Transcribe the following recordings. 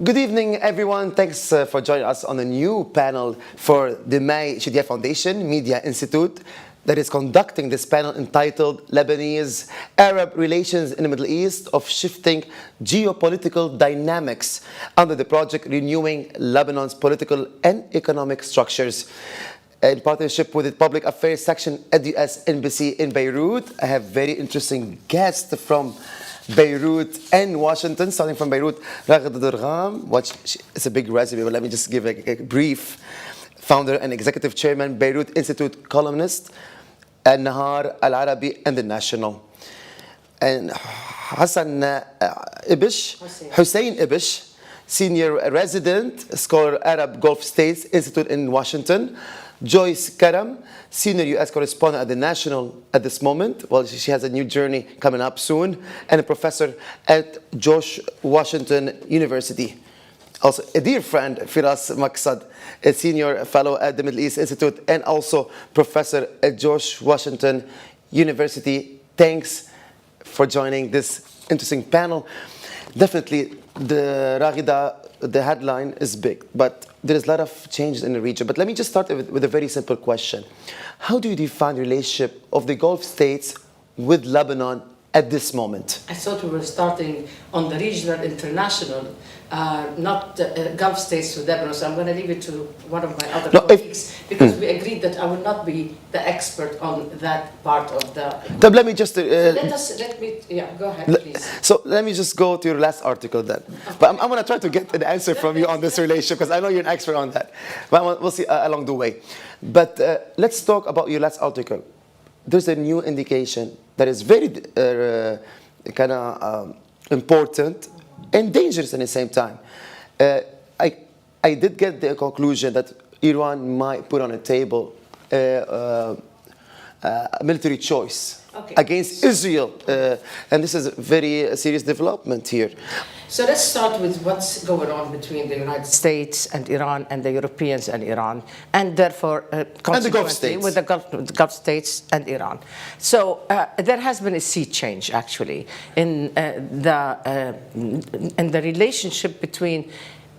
Good evening, everyone. Thanks for joining us on a new panel for the May Shidia Foundation Media Institute that is conducting this panel entitled Lebanese Arab Relations in the Middle East of Shifting Geopolitical Dynamics under the project Renewing Lebanon's Political and Economic Structures. In partnership with the Public Affairs section at the US Embassy in Beirut, I have very interesting guests from Beirut and Washington. Starting from Beirut, Raghida Durgham, it's a big resume, but let me just give a brief. Founder and Executive Chairman, Beirut Institute columnist, and Nahar Al-Arabi and The National. And Hussein Ibish, Senior Resident, Scholar, Arab Gulf States Institute in Washington. Joyce Karam, Senior U.S. Correspondent at The National at this moment. Well, she has a new journey coming up soon. And a professor at George Washington University. Also, a dear friend, Firas Maksad, a Senior Fellow at the Middle East Institute and also Professor at George Washington University. Thanks for joining this interesting panel. Definitely, the headline is big, but there is a lot of changes in the region. But let me just start with a very simple question. How do you define the relationship of the Gulf states with Lebanon at this moment? I thought we were starting on the regional, international, not Gulf states with Lebanon. So I'm going to leave it to one of my other colleagues because we agreed that I will not be the expert on that part of the. Let me just. Go ahead, please. So let me just go to your last article then. Okay. But I'm going to try to get an answer from you on this relationship because I know you're an expert on that. But we'll see along the way. But let's talk about your last article. There's a new indication that is very important and dangerous at the same time. I did get the conclusion that Iran might put on a table a military choice against Israel. And this is a very serious development here. So let's start with what's going on between the United States and Iran and the Europeans and Iran, and therefore consequently with the Gulf states and Iran. So there has been a sea change actually in the relationship between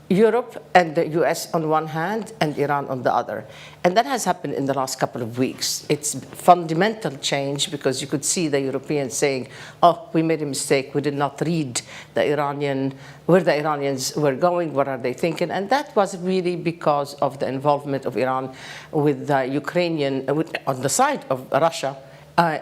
Europe and the US on one hand and Iran on the other. And that has happened in the last couple of weeks. It's fundamental change because you could see the Europeans saying, oh, we made a mistake. We did not read where the Iranians were going, what are they thinking? And that was really because of the involvement of Iran with the Ukrainian, on the side of Russia,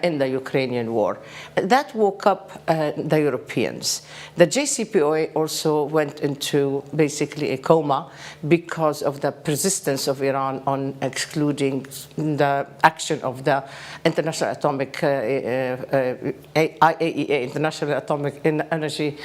in the Ukrainian war. That woke up the Europeans. The JCPOA also went into basically a coma because of the persistence of Iran on excluding the action of the International Atomic IAEA, International Atomic Energy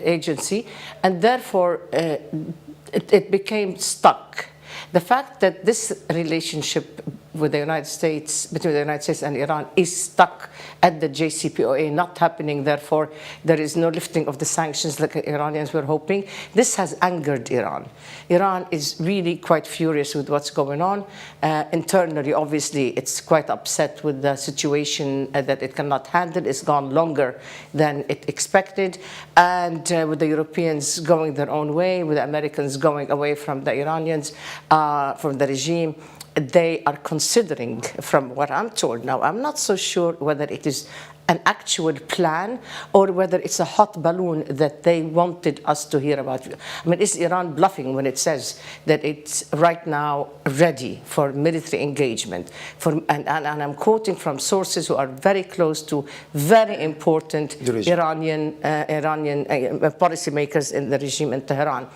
Agency, and therefore it became stuck. The fact that this relationship with the United States, between the United States and Iran, is stuck at the JCPOA, not happening. Therefore, there is no lifting of the sanctions like the Iranians were hoping. This has angered Iran. Iran is really quite furious with what's going on. Internally, obviously, it's quite upset with the situation that it cannot handle. It's gone longer than it expected. And with the Europeans going their own way, with the Americans going away from the Iranians, from the regime, they are considering, from what I'm told now, I'm not so sure whether it is an actual plan or whether it's a hot balloon that they wanted us to hear about. I mean, is Iran bluffing when it says that it's right now ready for military engagement? And I'm quoting from sources who are very close to very important Iranian policymakers in the regime in Tehran.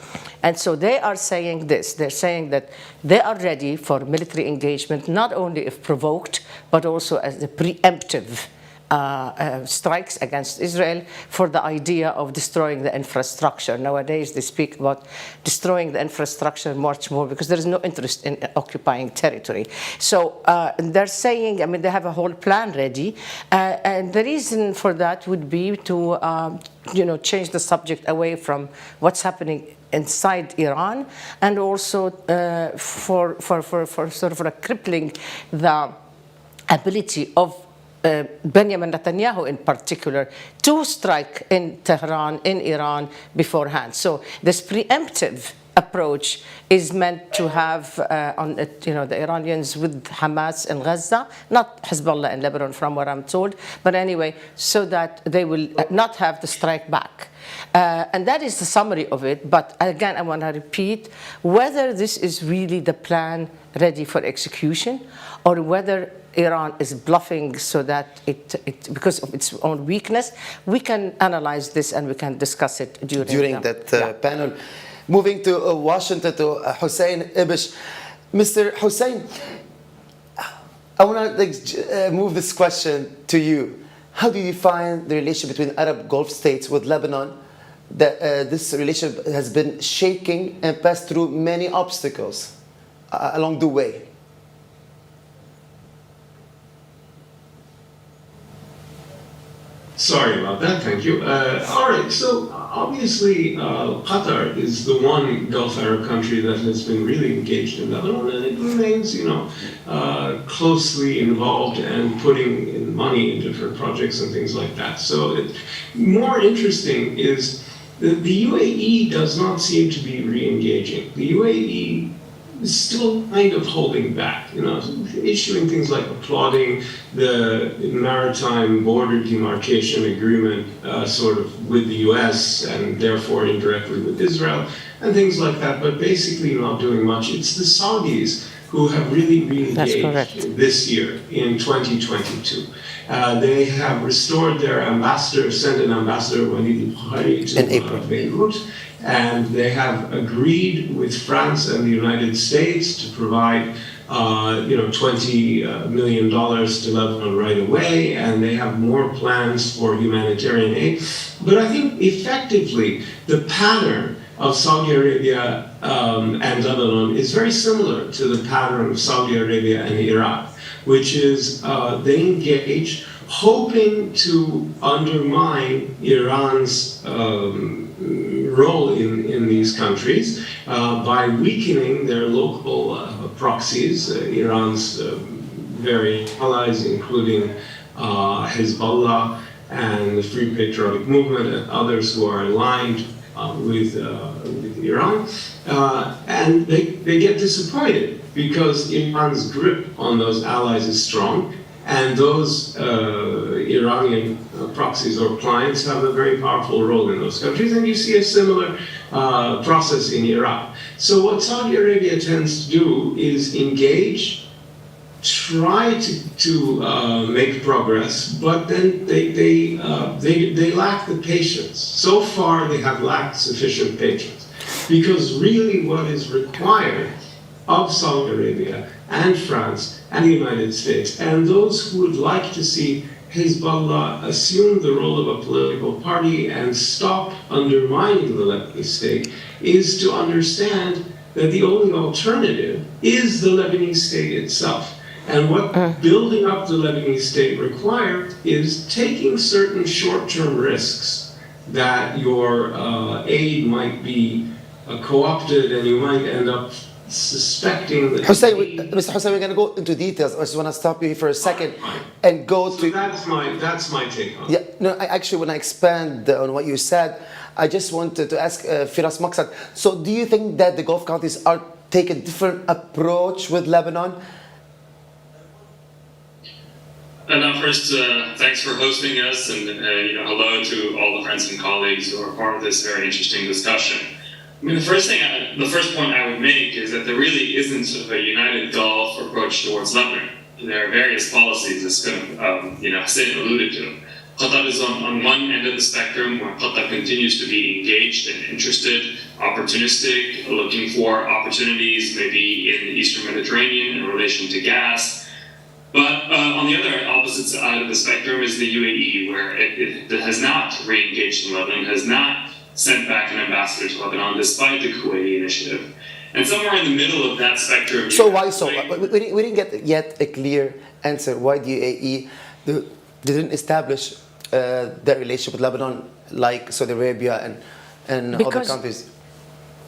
And so they are saying this. They're saying that they are ready for military engagement, not only if provoked, but also as a preemptive strikes against Israel for the idea of destroying the infrastructure. Nowadays, they speak about destroying the infrastructure much more because there is no interest in occupying territory. So they're saying, I mean, they have a whole plan ready. And the reason for that would be to, change the subject away from what's happening inside Iran and also for sort of crippling the ability of Benjamin Netanyahu in particular to strike in Tehran, in Iran beforehand. So this preemptive approach is meant to have on it, the Iranians with Hamas in Gaza, not Hezbollah in Lebanon from what I'm told, but anyway, so that they will not have to strike back. And that is the summary of it. But again, I want to repeat whether this is really the plan ready for execution or whether Iran is bluffing so that because of its own weakness. We can analyze this and we can discuss it during that panel. Moving to Washington, to Hussein Ibish. Mr. Hussein, I want to move this question to you. How do you find the relation between Arab Gulf states with Lebanon? This relationship has been shaking and passed through many obstacles along the way. Sorry about that, thank you. All right, so obviously Qatar is the one Gulf Arab country that has been really engaged in Lebanon, and it remains, closely involved and putting in money in different projects and things like that. So more interesting is that the UAE does not seem to be re-engaging. The UAE is still kind of holding back, issuing things like applauding the maritime border demarcation agreement sort of with the US and therefore indirectly with Israel and things like that, but basically not doing much. It's the Saudis who have really re-engaged this year in 2022. They have restored their ambassador, sent an ambassador, Walid al-Bukhari, to Beirut. And they have agreed with France and the United States to provide, $20 million to Lebanon right away, and they have more plans for humanitarian aid. But I think effectively the pattern of Saudi Arabia and Lebanon is very similar to the pattern of Saudi Arabia and Iraq, which is they engage hoping to undermine Iran's role in these countries by weakening their local proxies, Iran's very allies, including Hezbollah and the Free Patriotic Movement and others who are aligned with Iran. And they get disappointed because Iran's grip on those allies is strong, and those Iranian proxies or clients have a very powerful role in those countries, and you see a similar process in Iraq. So what Saudi Arabia tends to do is engage, try to make progress, but then they lack the patience. So far, they have lacked sufficient patience, because really what is required of Saudi Arabia and France and the United States, and those who would like to see Hezbollah assume the role of a political party and stop undermining the Lebanese state, is to understand that the only alternative is the Lebanese state itself. And what building up the Lebanese state requires is taking certain short-term risks that your aid might be co-opted and you might end up suspecting that Mr. Hussein, we're going to go into details. I just want to stop you here for a second and go to... That's my take on it. Yeah, no, I actually, when I expand on what you said, I just wanted to ask Firas Maksad. So do you think that the Gulf countries are take a different approach with Lebanon? First, thanks for hosting us, and hello to all the friends and colleagues who are part of this very interesting discussion. I mean, the first point I would make is that there really isn't sort of a united Gulf approach towards Lebanon. There are various policies, as Hussein alluded to. Qatar is on one end of the spectrum, where Qatar continues to be engaged and interested, opportunistic, looking for opportunities maybe in the Eastern Mediterranean in relation to gas. But on the other opposite side of the spectrum is the UAE, where it has not re-engaged in Lebanon, has not sent back an ambassador to Lebanon, despite the Kuwaiti initiative. And somewhere in the middle of that spectrum... So why so? We didn't get yet a clear answer why the UAE didn't establish that relationship with Lebanon like Saudi Arabia and other countries.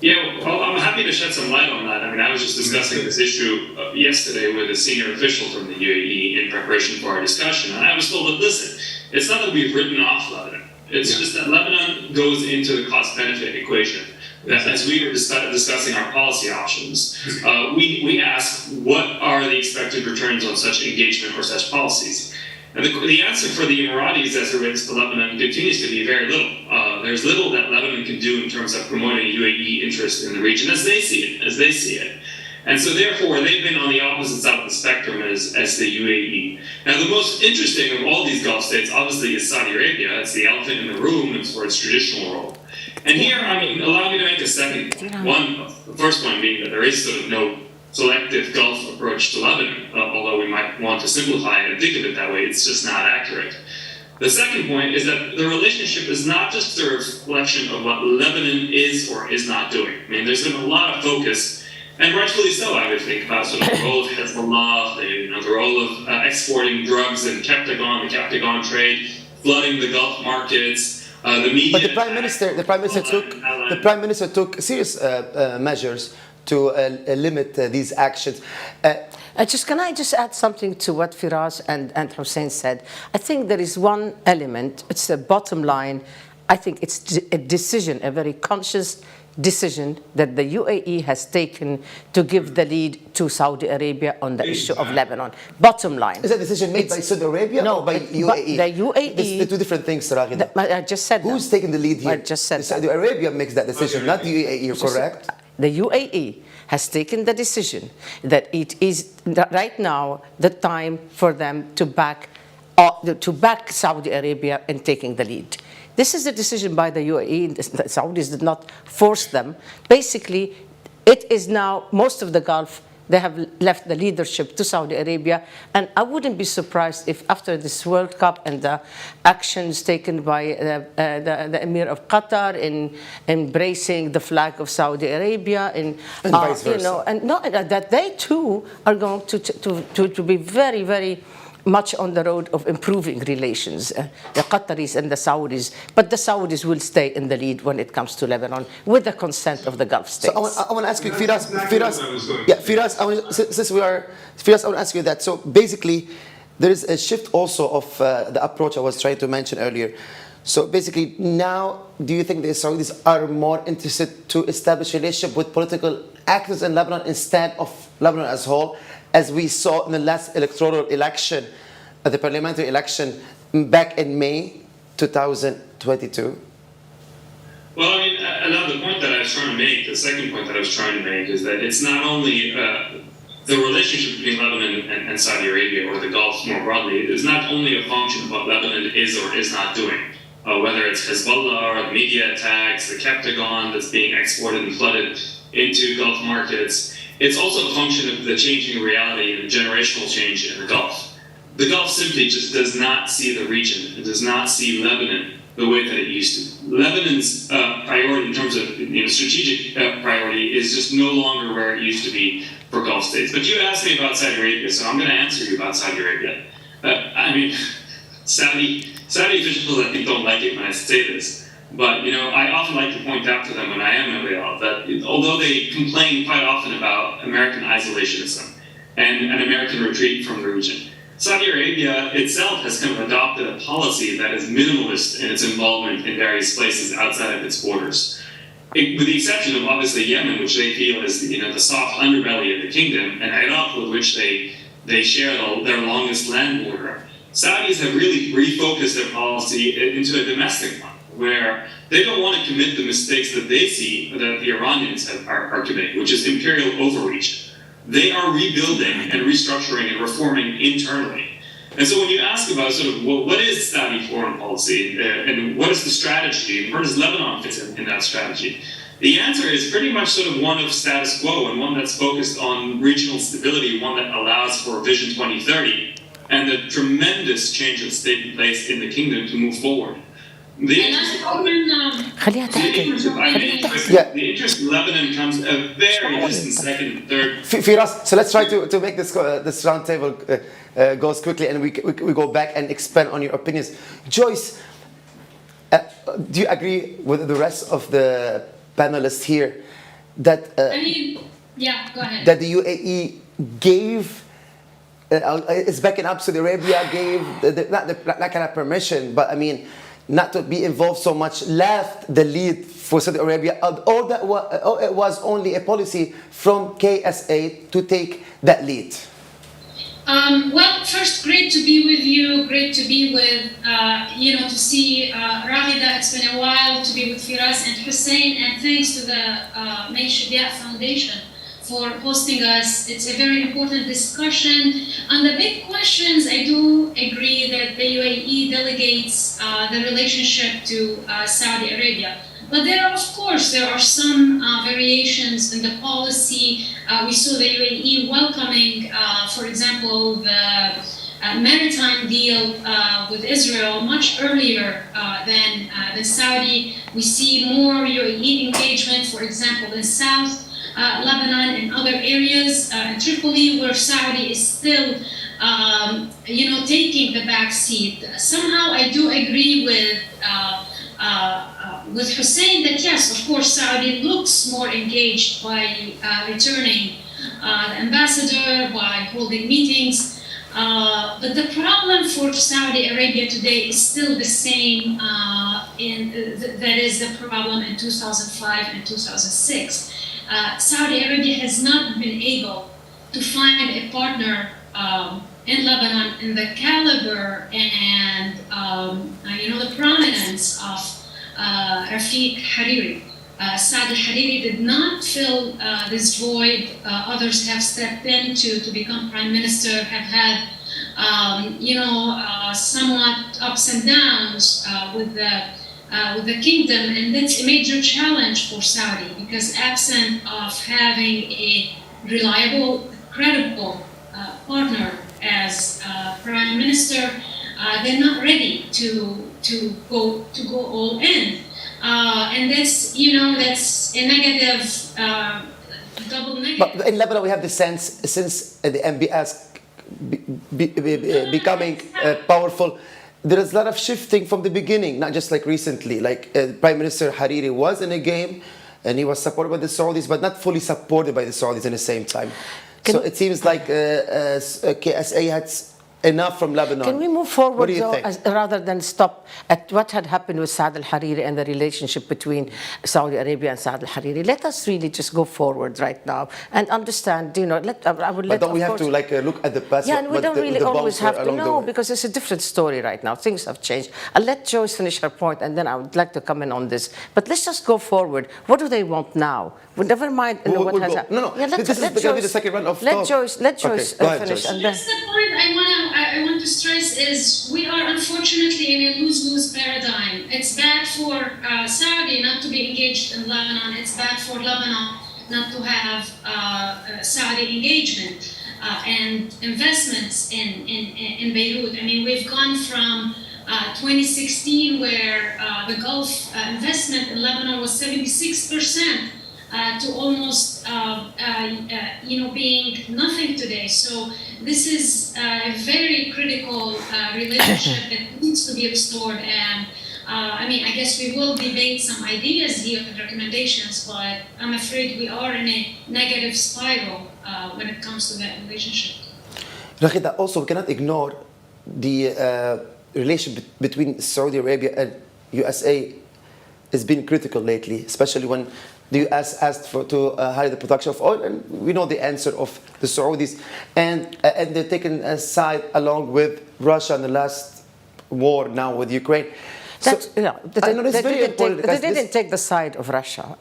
Yeah, well, I'm happy to shed some light on that. I mean, I was just discussing this issue yesterday with a senior official from the UAE in preparation for our discussion, and I was told that, listen, it's not that we've written off Lebanon. It's just that Lebanon goes into the cost-benefit equation. That as we were discussing our policy options, we ask what are the expected returns on such engagement or such policies. And the answer for the Emiratis as it relates to Lebanon continues to be very little. There's little that Lebanon can do in terms of promoting UAE interest in the region as they see it. And so therefore, they've been on the opposite side of the spectrum as the UAE. Now, the most interesting of all these Gulf states, obviously, is Saudi Arabia. It's the elephant in the room as for its traditional role. And here, I mean, allow me to make a second point. One, the first point being that there is sort of no selective Gulf approach to Lebanon, although we might want to simplify it and think of it that way, it's just not accurate. The second point is that the relationship is not just a reflection of what Lebanon is or is not doing. I mean, there's been a lot of focus, and rightfully so, I would think, about sort of the role of Hezbollah, the role of exporting drugs and the Captagon trade, flooding the Gulf markets, the media. But the prime minister took serious measures to limit these actions. Can I just add something to what Firas and Hussein said? I think there is one element, it's the bottom line. I think it's a decision, a very conscious decision that the UAE has taken to give the lead to Saudi Arabia on the issue of Lebanon. Bottom line. Is that decision made by Saudi Arabia or by UAE? The UAE. It's the two different things, Raghida. I just said Who's taking the lead here? I just said Saudi Arabia makes that decision, not the UAE, correct? The UAE has taken the decision that it is right now the time for them to back Saudi Arabia in taking the lead. This is a decision by the UAE. The Saudis did not force them. Basically, it is now most of the Gulf. They have left the leadership to Saudi Arabia, and I wouldn't be surprised if after this World Cup and the actions taken by the Emir of Qatar in embracing the flag of Saudi Arabia, and vice versa. That they too are going to be very, very much on the road of improving relations, the Qataris and the Saudis, but the Saudis will stay in the lead when it comes to Lebanon with the consent of the Gulf states. So I want to ask you, Firas, I want to ask you that. So basically, there is a shift also of the approach I was trying to mention earlier. So basically, now, do you think the Saudis are more interested to establish a relationship with political actors in Lebanon instead of Lebanon as a whole, as we saw in the last electoral election, the parliamentary election back in May 2022? Well, I mean, another point that I was trying to make, the second point that I was trying to make, is that it's not only the relationship between Lebanon and Saudi Arabia, or the Gulf more broadly, is not only a function of what Lebanon is or is not doing. Whether it's Hezbollah or the media attacks, the Captagon that's being exported and flooded into Gulf markets, it's also a function of the changing reality and the generational change in the Gulf. The Gulf simply just does not see the region. It does not see Lebanon the way that it used to. Lebanon's priority in terms of strategic priority is just no longer where it used to be for Gulf states. But you asked me about Saudi Arabia, so I'm going to answer you about Saudi Arabia. I mean, Saudi officials, I think, don't like it when I say this. But, I often like to point out to them when I am in Riyadh that although they complain quite often about American isolationism and an American retreat from the region, Saudi Arabia itself has kind of adopted a policy that is minimalist in its involvement in various places outside of its borders. With the exception of, obviously, Yemen, which they feel is the soft underbelly of the kingdom, and Iraq, with which they share their longest land border, Saudis have really refocused their policy into a domestic one, where they don't want to commit the mistakes that they see that the Iranians are committing, which is imperial overreach. They are rebuilding and restructuring and reforming internally. And so when you ask about sort of what is Saudi foreign policy and what is the strategy and where does Lebanon fit in that strategy, the answer is pretty much sort of one of status quo and one that's focused on regional stability, one that allows for Vision 2030 and the tremendous change that's taking place in the kingdom to move forward. The interest in Lebanon comes a very distant second and third. Firas, so let's try to make this roundtable goes quickly, and we go back and expand on your opinions. Joyce, do you agree with the rest of the panelists here that Yeah, go ahead. that the UAE gave, is backing up Saudi Arabia, gave not that kind of permission, but I mean, not to be involved so much, left the lead for Saudi Arabia, or it was only a policy from KSA to take that lead? Well, first, great to be with you. Great to be with, to see Raghida. It's been a while to be with Firas and Hussein. And thanks to the Mayshubia Foundation for hosting us. It's a very important discussion. On the big questions, I do agree that the UAE delegates the relationship to Saudi Arabia. But there are some variations in the policy. We saw the UAE welcoming, for example, the maritime deal with Israel much earlier than Saudi. We see more UAE engagement, for example, in South Lebanon and other areas, Tripoli, where Saudi is still, taking the back seat. Somehow, I do agree with Hussein that yes, of course, Saudi looks more engaged by returning the ambassador, by holding meetings. But the problem for Saudi Arabia today is still the same. That is the problem in 2005 and 2006. Saudi Arabia has not been able to find a partner in Lebanon in the caliber and the prominence of Rafiq Hariri. Saad al-Hariri did not fill this void. Others have stepped in to become prime minister, have had somewhat ups and downs with the kingdom, and that's a major challenge for Saudi because absent of having a reliable, credible partner as prime minister, they're not ready to go all in, and that's a negative, double negative. But in Lebanon, we have the sense since the MBS becoming powerful, there is a lot of shifting from the beginning, not just like recently. Like Prime Minister Hariri was in a game, and he was supported by the Saudis, but not fully supported by the Saudis at the same time. So it seems like KSA had enough from Lebanon. Can we move forward, What do you though, think? rather than stop at what had happened with Saad al-Hariri and the relationship between Saudi Arabia and Saad al-Hariri? Let us really just go forward right now and understand, But don't we have to look at the past? Yeah, and we don't really always have to. No, way? because it's a different story right now. Things have changed. I'll let Joyce finish her point, and then I would like to come in on this. But let's just go forward. What do they want now? Well, never mind what has happened. No. Yeah, this is going to be the second round of Let talk. Joyce Go ahead, finish, Joyce. and then. That's the point I want to stress is we are unfortunately in a lose-lose paradigm. It's bad for Saudi not to be engaged in Lebanon. It's bad for Lebanon not to have Saudi engagement and investments in Beirut. I mean, we've gone from 2016, where the Gulf investment in Lebanon was 76%. To almost, being nothing today. So this is a very critical relationship that needs to be restored. And I guess we will debate some ideas here and recommendations, but I'm afraid we are in a negative spiral when it comes to that relationship. Raghida, also we cannot ignore the relationship between Saudi Arabia and USA has been critical lately, especially when the US asked to hide the production of oil, and we know the answer of the Saudis, and they're taken a side along with Russia in the last war now with Ukraine. That's, they They didn't take the side of Russia.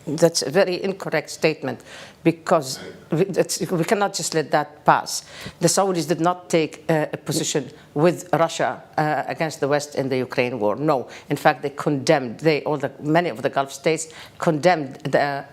That's a very incorrect statement, because we cannot just let that pass. The Saudis did not take a position with Russia against the West in the Ukraine war. No, in fact, they condemned. Many of the Gulf states condemned the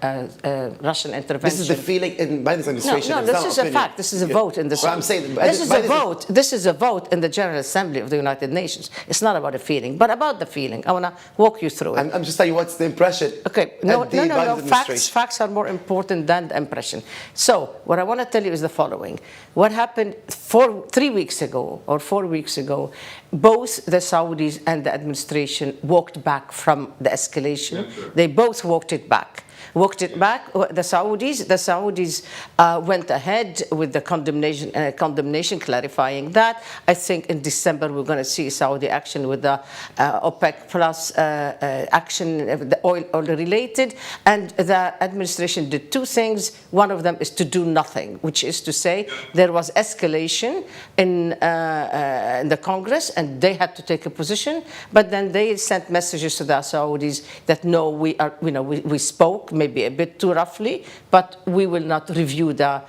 Russian intervention. This is the feeling in Biden's administration. No, this is a fact. This is a vote in the. Well, I'm saying this is a vote. This is a vote in the General Assembly of the United Nations. It's not about a feeling, but about the feeling. I want to walk you through it. I'm just telling you what's the impression. Okay, no. Facts are more important than the impression. So what I want to tell you is the following. What happened 3 weeks ago or 4 weeks ago, both the Saudis and the administration walked back from the escalation. Yeah, sure. They both walked it back. The Saudis went ahead with the condemnation, clarifying that. I think in December we're going to see Saudi action with the OPEC plus action, the oil related. And the administration did two things. One of them is to do nothing, which is to say there was escalation in the Congress, and they had to take a position. But then they sent messages to the Saudis that no, we spoke, maybe a bit too roughly, but we will not review the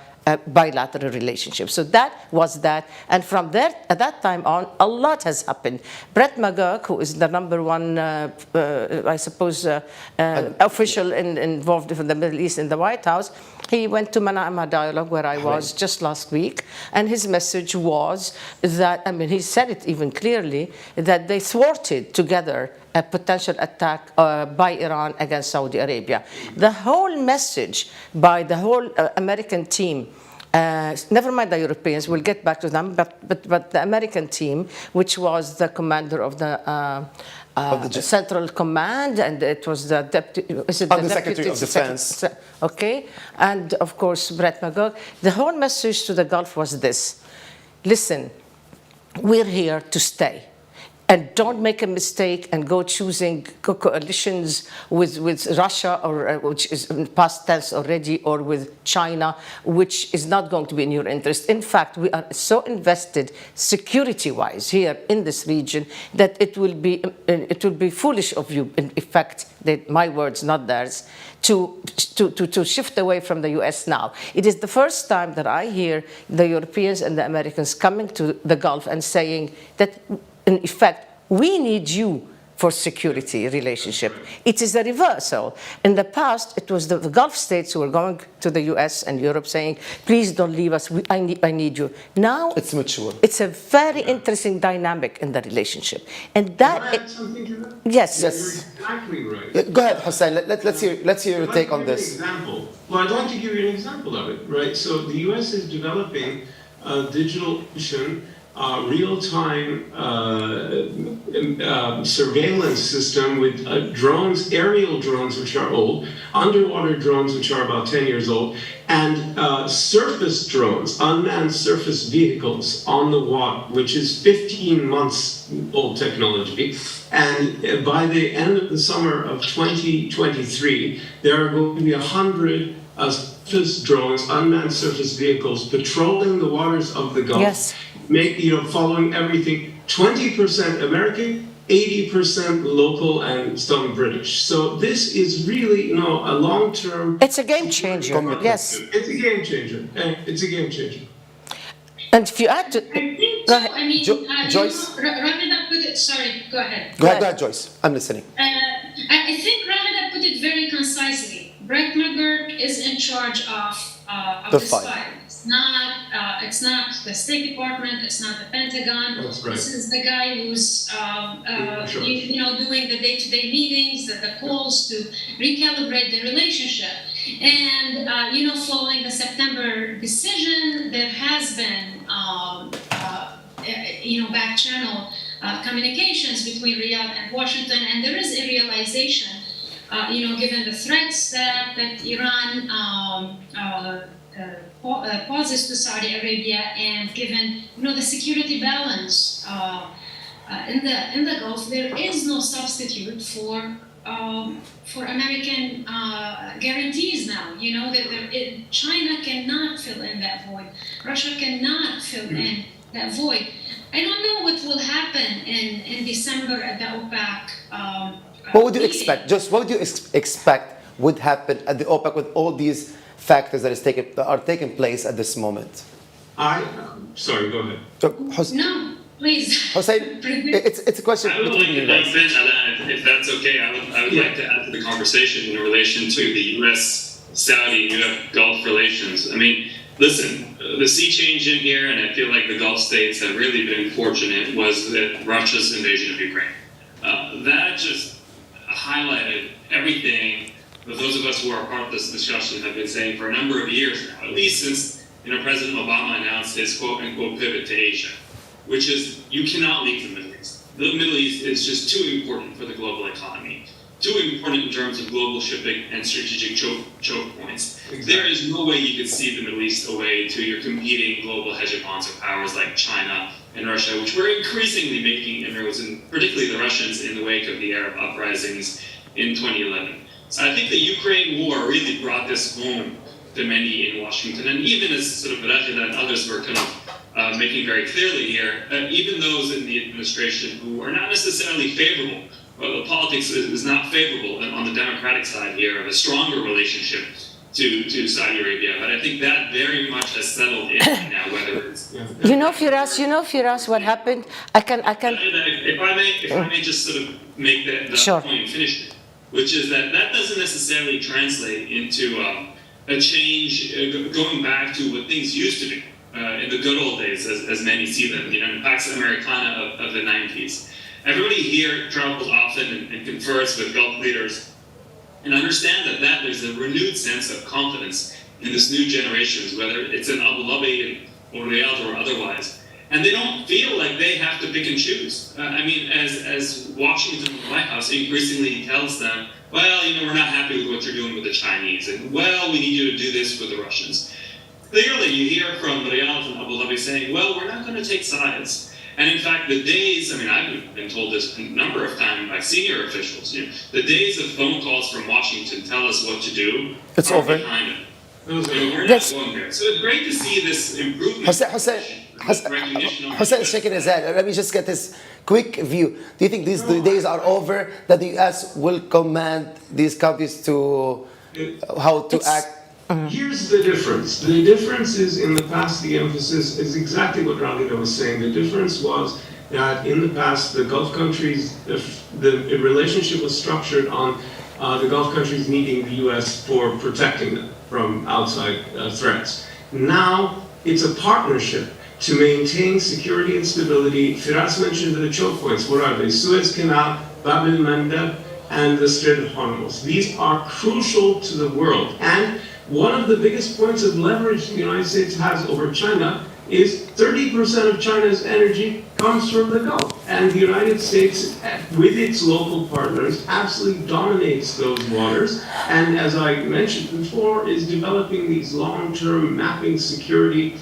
bilateral relationship. So that was that. And from there, at that time on, a lot has happened. Brett McGurk, who is the number one, I suppose, official involved in the Middle East in the White House, he went to Manama Dialogue, where I was just last week, and his message was that, he said it even clearly, that they thwarted together a potential attack by Iran against Saudi Arabia. The whole message by the whole American team, never mind the Europeans, we'll get back to them, but the American team, which was the commander of the Central Command, and it was the deputy, Secretary of Defense. Okay, and of course Brett McGurk. The whole message to the Gulf was this: listen, we're here to stay. And don't make a mistake and go choosing coalitions with Russia, or which is in past tense already, or with China, which is not going to be in your interest. In fact, we are so invested security-wise here in this region that it will be foolish of you, in effect, my words, not theirs, to shift away from the U.S. now. It is the first time that I hear the Europeans and the Americans coming to the Gulf and saying that, in effect, we need you for security relationship. It is a reversal. In the past, it was the Gulf states who were going to the US and Europe saying, please don't leave us, I need you. Now, it's mutual. It's a very interesting dynamic in the relationship. And that... Can I add something to that? Yes. You're exactly right. Go ahead, Hussein. Let's hear your take on this. I'd like to give you an example of it, right? So the US is developing a digital mission, real-time surveillance system with drones, aerial drones, which are old, underwater drones, which are about 10 years old, and surface drones, unmanned surface vehicles on the water, which is 15 months old technology. And by the end of the summer of 2023, there are going to be 100 surface drones, unmanned surface vehicles, patrolling the waters of the Gulf. Yes. Following everything, 20% American, 80% local, and some British. So this is really, a long-term... It's a game changer, yes. It's a game changer. It's a game changer. And if you add to... I think so. Joyce? Ramida put it... Sorry, go ahead. Go ahead, Joyce. I'm listening. I think Ramida put it very concisely. Brett McGurk is in charge of this fight. It's not the State Department. It's not the Pentagon. That's right. This is the guy who's doing the day-to-day meetings, the calls to recalibrate the relationship. And following the September decision, there has been back channel communications between Riyadh and Washington, and there is a realization, given the threats that Iran poses to Saudi Arabia, and given the security balance in the Gulf, there is no substitute for American guarantees now. That China cannot fill in that void. Russia cannot fill in that void. I don't know what will happen in December at the OPEC. What would you expect? Just what would you expect would happen at the OPEC with all these factors that are taking place at this moment? Sorry, go ahead. No, please. Hussein, it's a question. I would like to jump in, if that's okay. I would like to add to the conversation in relation to the U.S.-Saudi and U.S. Gulf relations. Listen, the sea change in here, and I feel like the Gulf states have really been fortunate, was that Russia's invasion of Ukraine. That just highlighted everything that those of us who are part of this discussion have been saying for a number of years now, at least since President Obama announced his quote-unquote pivot to Asia, which is you cannot leave the Middle East. The Middle East is just too important for the global economy, too important in terms of global shipping and strategic choke points. Exactly. There is no way you could see the Middle East away to your competing global hegemons or powers like China and Russia, which were increasingly making inroads, and particularly the Russians in the wake of the Arab uprisings in 2011. So I think the Ukraine war really brought this home to many in Washington, and even as sort of Rachida and others were kind of making very clearly here, even those in the administration who are not necessarily favorable, well, the politics is not favorable on the Democratic side here of a stronger relationship to Saudi Arabia, but I think that very much has settled in now, whether it's... Firas, what happened? I can. If I may just sort of make that Sure. point and finish it, which is that doesn't necessarily translate into a change, going back to what things used to be in the good old days, as many see them, in the Pax Americana of the 90s. Everybody here travels often and confers with Gulf leaders and understand that there's a renewed sense of confidence in this new generations, whether it's in Abu Dhabi or Riyadh or otherwise. And they don't feel like they have to pick and choose. As Washington White House increasingly tells them, well, we're not happy with what you're doing with the Chinese, and well, we need you to do this with the Russians. Clearly, you hear from Riyadh and Abu Dhabi saying, well, we're not going to take sides. And in fact, the days, I've been told this a number of times by senior officials, the days of phone calls from Washington tell us what to do. It's over. Behind it. We're not going there. So it's great to see this improvement. Hussein is shaking his head. Let me just get this quick view. Do you think these days are over, that the U.S. will command these countries to how to act? Here's the difference. The difference is, in the past, the emphasis is exactly what Ragida was saying. The difference was that in the past, the Gulf countries, the relationship was structured on the Gulf countries needing the U.S. for protecting them from outside threats. Now, it's a partnership to maintain security and stability. Firas mentioned the choke points. What are they? Suez Canal, Bab el-Mandeb, and the Strait of Hormuz. These are crucial to the world. And one of the biggest points of leverage the United States has over China is 30% of China's energy comes from the Gulf. And the United States, with its local partners, absolutely dominates those waters. And as I mentioned before, is developing these long-term mapping security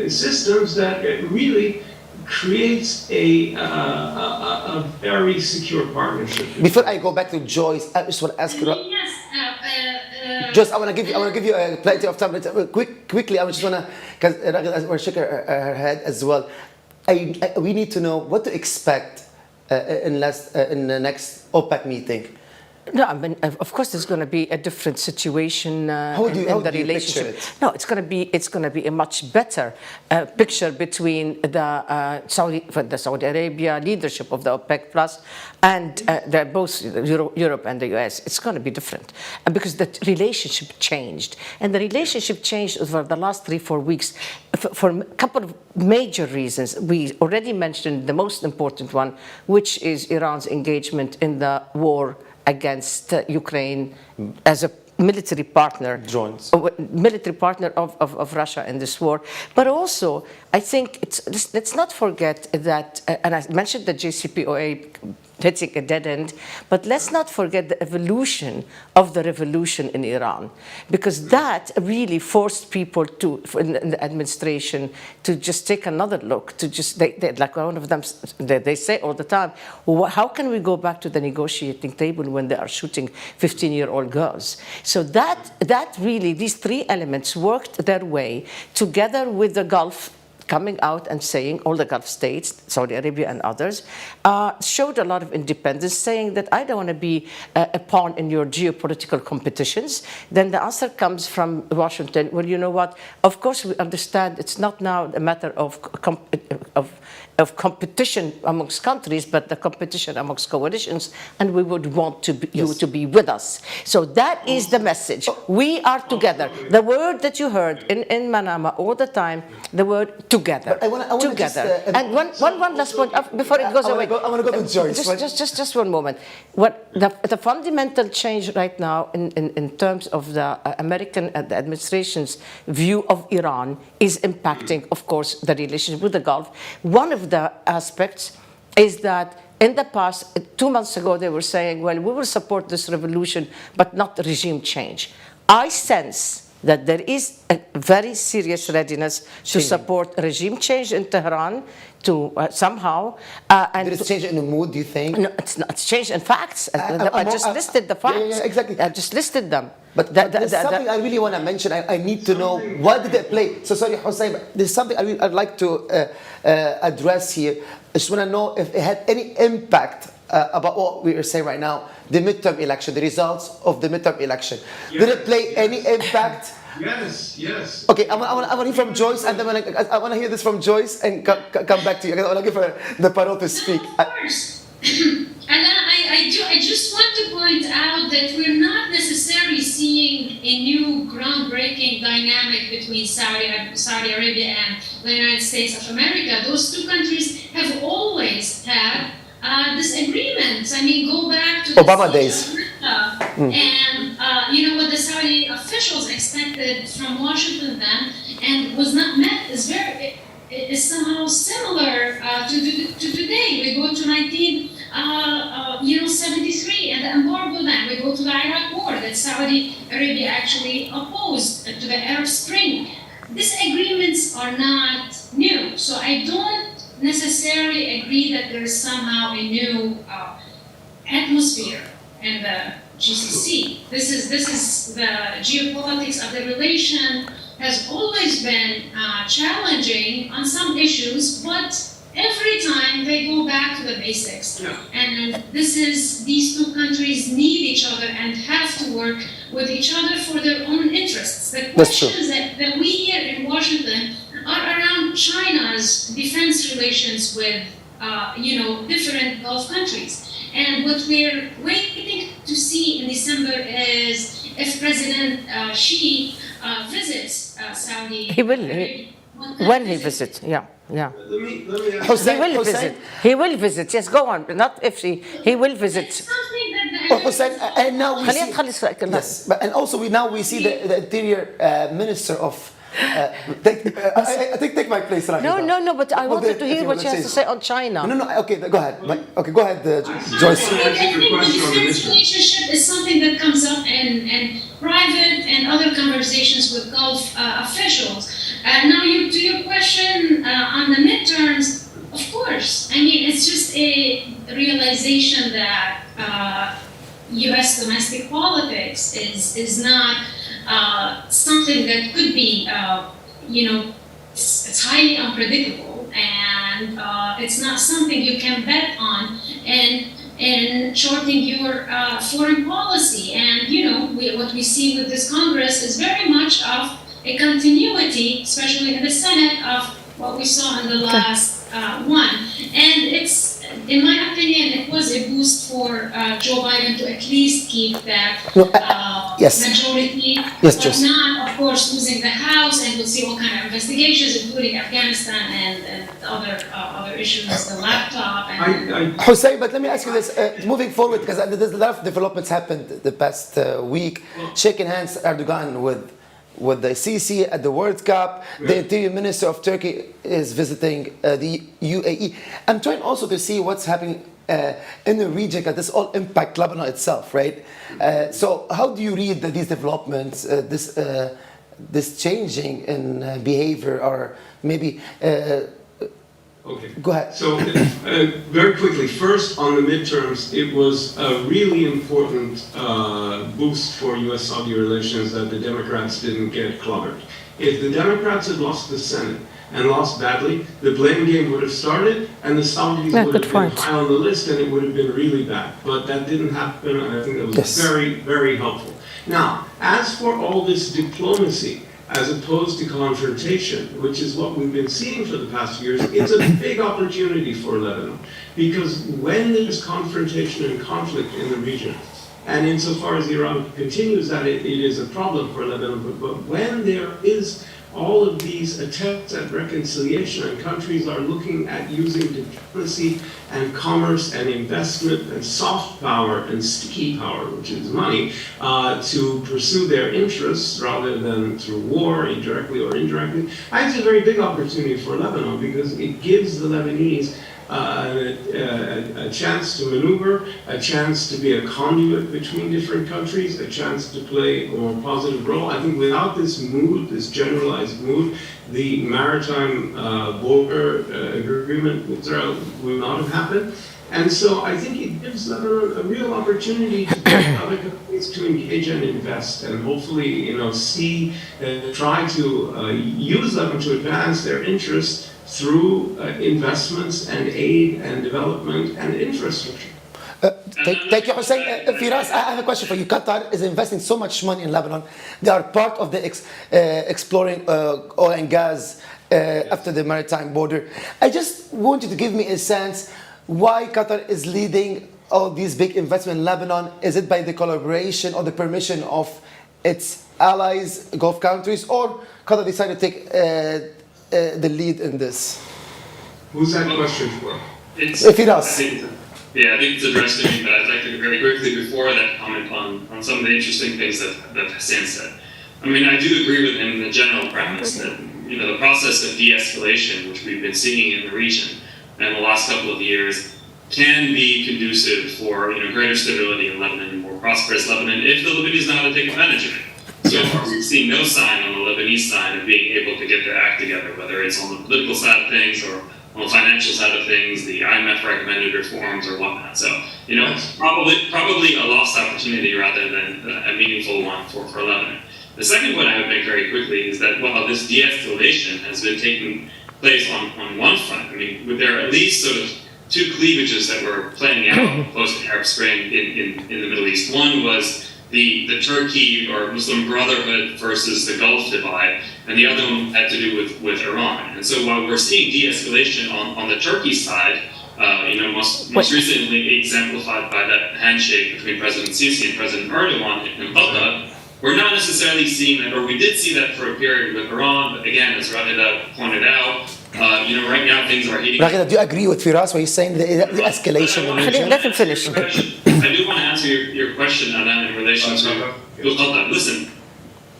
systems that really creates a very secure partnership. Before I go back to Joyce, I just want to ask you. Yes. Just I want to give you plenty of time. But quickly, I just want to, because we're shaking her head as well. We need to know what to expect in the next OPEC meeting. No, of course, there's going to be a different situation How do you relationship. picture it? No, it's going to be a much better picture between the Saudi Arabia leadership of the OPEC Plus and both Europe and the US. It's going to be different, and because the relationship changed, and the relationship changed over the last 3-4 weeks for a couple of major reasons. We already mentioned the most important one, which is Iran's engagement in the war against Ukraine as a military partner, military partner of Russia in this war. But also, I think let's not forget that, and I mentioned the JCPOA hitting a dead end, but let's not forget the evolution of the revolution in Iran, because that really forced people in the administration to just take another look, to just, like one of them, they say all the time, how can we go back to the negotiating table when they are shooting 15-year-old girls? So that really, these three elements worked their way together with the Gulf coming out and saying, all the Gulf states, Saudi Arabia and others, showed a lot of independence, saying that I don't want to be a pawn in your geopolitical competitions. Then the answer comes from Washington, well, you know what, of course we understand it's not now a matter of of competition amongst countries, but the competition amongst coalitions, and we would want you to be with us. So that is the message. We are together. The word that you heard in Manama all the time, the word together. I wanna together. just, and one last point before it goes away. I want to go to Joyce. Just one moment. What the fundamental change right now in terms of the American administration's view of Iran is impacting, of course, the relationship with the Gulf. One of the aspects is that in the past, 2 months ago, they were saying, well, we will support this revolution, but not the regime change. I sense that there is a very serious readiness to support regime change in Tehran, to somehow. Did it change in the mood, do you think? No, it's not. It's changed in facts. I just listed the facts. Yeah, exactly. I just listed them. But there's something I really want to mention. I need to know, what did it play? So sorry, Hossein, but there's something I'd like to address here. I just want to know if it had any impact about what we are saying right now, the midterm election, the results of the midterm election. Yes. Did it play any impact? Yes. Okay, I want to hear from Joyce, and then I want to hear this from Joyce and come back to you. I want to give her the parole to speak. Of course. And I just want to point out that we're not necessarily seeing a new groundbreaking dynamic between Saudi Arabia and the United States of America. Those two countries have always had disagreements. I mean, go back to the Obama days. And what the Saudi officials expected from Washington then and was not met is somehow similar to today. We go to 1973 and the embargo then. We go to the Iraq war that Saudi Arabia actually opposed to the Arab Spring. Disagreements are not new. So I don't necessarily agree that there is somehow a new atmosphere in the GCC. This is the geopolitics of the relation has always been challenging on some issues, but every time they go back to the basics. Yeah. And these two countries need each other and have to work with each other for their own interests. The questions that we hear in Washington are around China's defense relations with different Gulf countries. And what we're waiting to see in December is if President Xi visits Saudi He will. Arabia. When he visits, yeah. Let me ask Hossein, He will visit. He will visit. Yes, go on. Not if he will visit. It's something that the Hossein, and now we see. خلينا نخلص رأيك. Yes, but and also we see the interior minister of. I think take my place, Rahida. No, but I Well, wanted to if hear you what wanna she has to say on China. No, okay, go ahead. Okay, go ahead, Joyce. I think the defense relationship is something that comes up in private and other conversations with Gulf officials. Now, to your question on the midterms, of course. I mean, it's just a realization that U.S. domestic politics is not something that could be, it's highly unpredictable, and it's not something you can bet on in shortening your foreign policy. And what we see with this Congress is very much of a continuity, especially in the Senate, of what we saw in the last one. And it's, in my opinion, it was a boost for Joe Biden to at least keep that majority, Yes, but Jess. not, of course, losing the House, and we'll see all kind of investigations, including Afghanistan and other issues, the laptop. And Hossein, but let me ask you this: moving forward, because there's a lot of developments happened the past week. Shaking hands, Erdogan with the Sisi at the World Cup. The Interior Minister of Turkey is visiting the UAE. I'm trying also to see what's happening in the region, because this all impact Lebanon itself, right? So how do you read these developments, this changing in behavior, or maybe? Okay. Go ahead. So, very quickly, first on the midterms, it was a really important boost for U.S.-Saudi relations that the Democrats didn't get clobbered. If the Democrats had lost the Senate and lost badly, the blame game would have started, and the Saudis would have been high on the list, and it would have been really bad. But that didn't happen, and I think that was very, very helpful. Now, as for all this diplomacy, as opposed to confrontation, which is what we've been seeing for the past few years, it's a big opportunity for Lebanon. Because when there's confrontation and conflict in the region, and insofar as Iran continues that, it is a problem for Lebanon, but when there is all of these attempts at reconciliation and countries are looking at using diplomacy and commerce and investment and soft power and sticky power, which is money, to pursue their interests rather than through war, directly or indirectly, I think it's a very big opportunity for Lebanon because it gives the Lebanese a chance to maneuver, a chance to be a conduit between different countries, a chance to play a more positive role. I think without this mood, this generalized mood, the maritime border agreement with Israel would not have happened. And so I think it gives Lebanon a real opportunity to get other countries to engage and invest and hopefully, see, try to use Lebanon to advance their interests through investments and aid and development and infrastructure. Thank you, Hussein. Firas, I have a question for you. Qatar is investing so much money in Lebanon. They are part of the exploring oil and gas after the maritime border. I just want you to give me a sense why Qatar is leading all these big investments in Lebanon. Is it by the collaboration or the permission of its allies, Gulf countries, or Qatar decided to take the lead in this? Who's that question for? Firas. I think it's addressed to me, but I'd like to very quickly before that comment on some of the interesting things that Hassan said. I mean, I do agree with him in the general premise that the process of de-escalation, which we've been seeing in the region in the last couple of years, can be conducive for greater stability in Lebanon and more prosperous Lebanon if the Lebanese know how to take advantage of it. So far, we've seen no sign on the Lebanese side of being able to get their act together, whether it's on the political side of things or on the financial side of things, the IMF recommended reforms or whatnot. So, probably a lost opportunity rather than a meaningful one for Lebanon. The second point I would make very quickly is that while this de-escalation has been taking place on one front, I mean, there are at least sort of two cleavages that were playing out post the Arab Spring in the Middle East. One was the Turkey or Muslim Brotherhood versus the Gulf divide, and the other one had to do with Iran. And so while we're seeing de-escalation on the Turkey side, most recently exemplified by that handshake between President Sisi and President Erdogan in Qatar, we're not necessarily seeing that, or we did see that for a period with Iran, but again, as Ragida pointed out, right now things are heating up. Ragida, do you agree with Firas when he's saying the escalation in the region? Let him finish. I do want to answer your question, Anand, in relation to Qatar. Listen,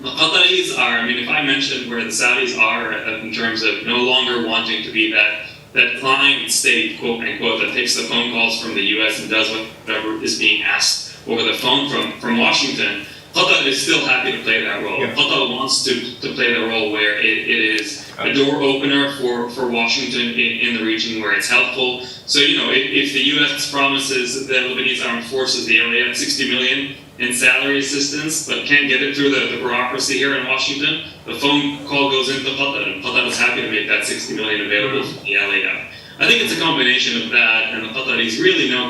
the Qataris are, if I mentioned where the Saudis are in terms of no longer wanting to be that client state, quote unquote, that takes the phone calls from the US and does whatever is being asked over the phone from Washington, Qatar is still happy to play that role. Yeah. Qatar wants to play the role where it is a door opener for Washington in the region where it's helpful. So, if the U.S. promises the Lebanese armed forces, the LAF, $60 million in salary assistance, but can't get it through the bureaucracy here in Washington, the phone call goes into Qatar, and Qatar is happy to make that $60 million available for the LAF. I think it's a combination of that, and the Qataris really know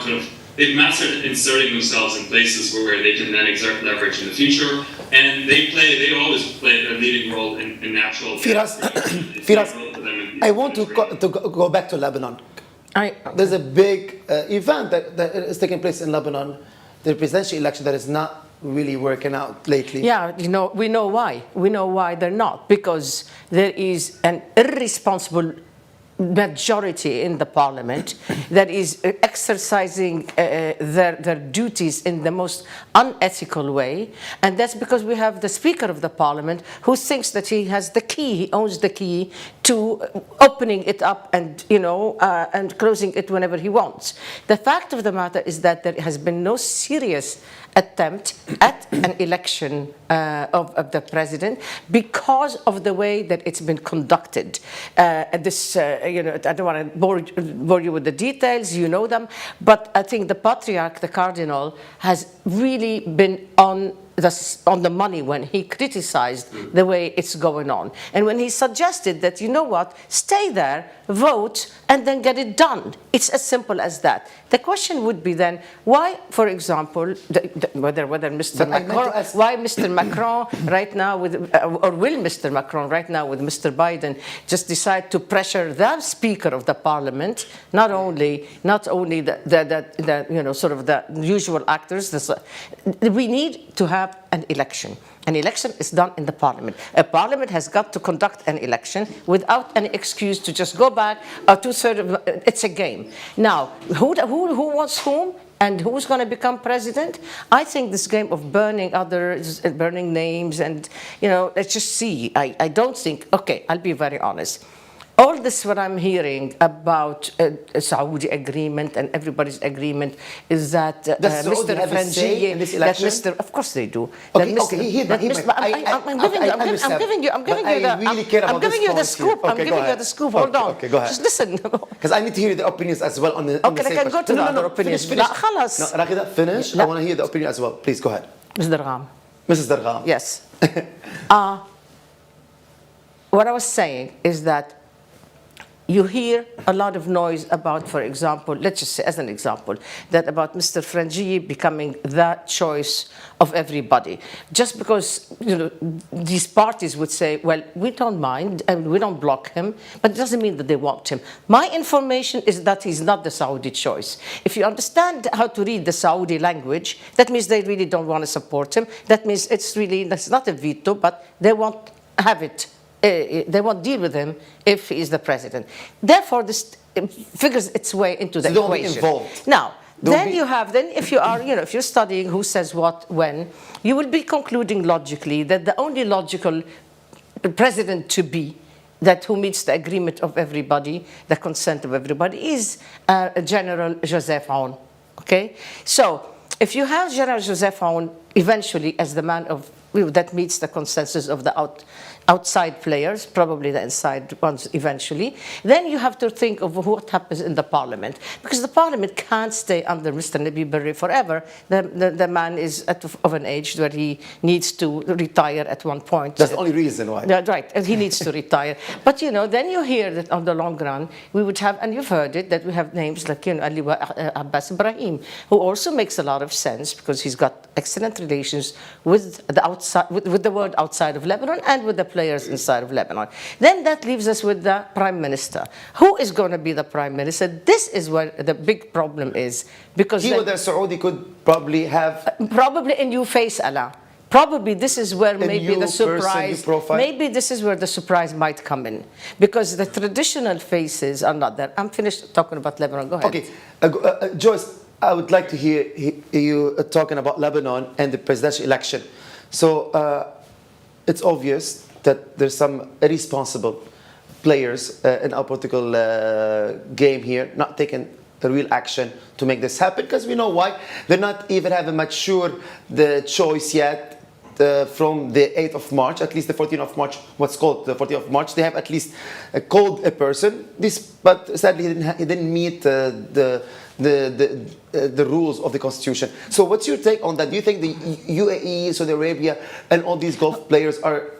they've mastered inserting themselves in places where they can then exert leverage in the future, and they always play a leading role in natural. Firas, I want to go back to Lebanon. There's a big event that is taking place in Lebanon, the presidential election that is not really working out lately. Yeah, we know why. We know why they're not, because there is an irresponsible majority in the parliament that is exercising their duties in the most unethical way, and that's because we have the Speaker of the Parliament who thinks that he has the key, he owns the key to opening it up and and closing it whenever he wants. The fact of the matter is that there has been no serious attempt at an election of the president because of the way that it's been conducted. I don't want to bore you with the details, you know them, but I think the patriarch, the cardinal, has really been on on the money when he criticized the way it's going on. And when he suggested that, you know what, stay there, vote, and then get it done. It's as simple as that. The question would be then, why, for example, whether Mr. Macron, why Mr. Macron right now with, or will Mr. Macron right now with Mr. Biden just decide to pressure the Speaker of the Parliament, not only the you know, sort of the usual actors. We need to have an election. An election is done in the parliament. A parliament has got to conduct an election without any excuse to just go back two-thirds. It's a game. Now, who wants whom? And who's going to become president? I think this game of burning others, burning names, and, you know, let's just see. I don't think, okay, I'll be very honest. All this what I'm hearing about a Saudi agreement and everybody's agreement is that Mr. Frangieh, that Mr. Of course they do. Okay, I'm giving you the scoop. I'm giving you the scoop. Hold on. Okay, go ahead. Just listen. Because I need to hear the opinions as well on the. Okay, I can go to the other opinions. Finish. No, Raghida, finish. I want to hear the opinion as well. Please go ahead. Mr. Dargham. Mrs. Dargham. Yes. What I was saying is that you hear a lot of noise about, for example, let's just say as an example, that about Mr. Frangieh becoming the choice of everybody. Just because, you know, these parties would say, well, we don't mind and we don't block him, but it doesn't mean that they want him. My information is that he's not the Saudi choice. If you understand how to read the Saudi language, that means they really don't want to support him. That means that's not a veto, but they won't have it. They won't deal with him if he is the president. Therefore, this figures its way into the equation. Involved. Now, if you are, you know, if you're studying who says what when, you will be concluding logically that the only logical president to be who meets the agreement of everybody, the consent of everybody, is General Joseph Aoun. Okay, so if you have General Joseph Aoun eventually as the man that meets the consensus of the outside players, probably the inside ones eventually, then you have to think of what happens in the parliament. Because the parliament can't stay under Mr. Nabi Berri forever. The man is of an age where he needs to retire at one point. That's the only reason why. Right, and he needs to retire. But, you know, then you hear that on the long run, we would have, and you've heard it, that we have names like, you know, Ali Abbas Ibrahim, who also makes a lot of sense because he's got excellent relations with the outside, with the world outside of Lebanon and with the players inside of Lebanon. Then that leaves us with the prime minister. Who is going to be the prime minister? This is where the big problem is, because he or the Saudi could probably have a new face, Allah. Probably this is where maybe the surprise, maybe this is where the surprise might come in, because the traditional faces are not there. I'm finished talking about Lebanon. Go ahead. Okay, Joyce, I would like to hear you talking about Lebanon and the presidential election. So it's obvious that there's some irresponsible players in our political game here not taking the real action to make this happen, because we know why. They're not even having matured the choice yet from the 8th of March, at least the 14th of March, what's called the 14th of March. They have at least called a person, but sadly he didn't meet the rules of the constitution. So what's your take on that? Do you think the UAE, Saudi Arabia, and all these Gulf players are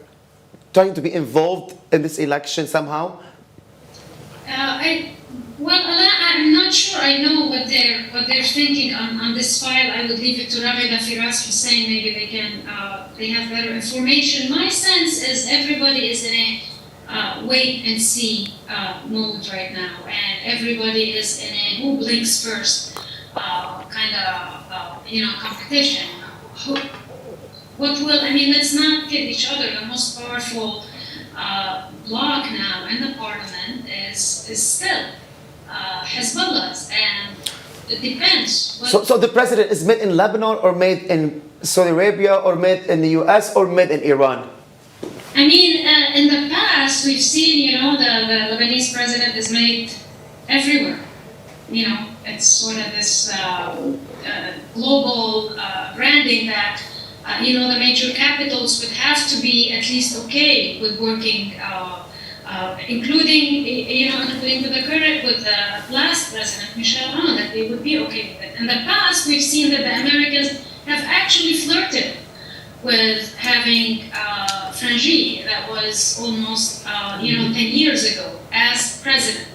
trying to be involved in this election somehow? I'm not sure I know what they're thinking on this file. I would leave it to Raghida, Firas, Hussein. Maybe they have better information. My sense is everybody is in a wait and see mode right now, and everybody is in a who blinks first competition. Let's not kid each other. The most powerful bloc now in the parliament is still Hezbollah's, and it depends. So the president is made in Lebanon, or made in Saudi Arabia, or made in the US, or made in Iran? In the past, we've seen, the Lebanese president is made everywhere. It's sort of this global branding that, the major capitals would have to be at least okay with working, including with the last president, Michel Aoun, that they would be okay with it. In the past, we've seen that the Americans have actually flirted with having Frangi, that was almost 10 years ago, as president.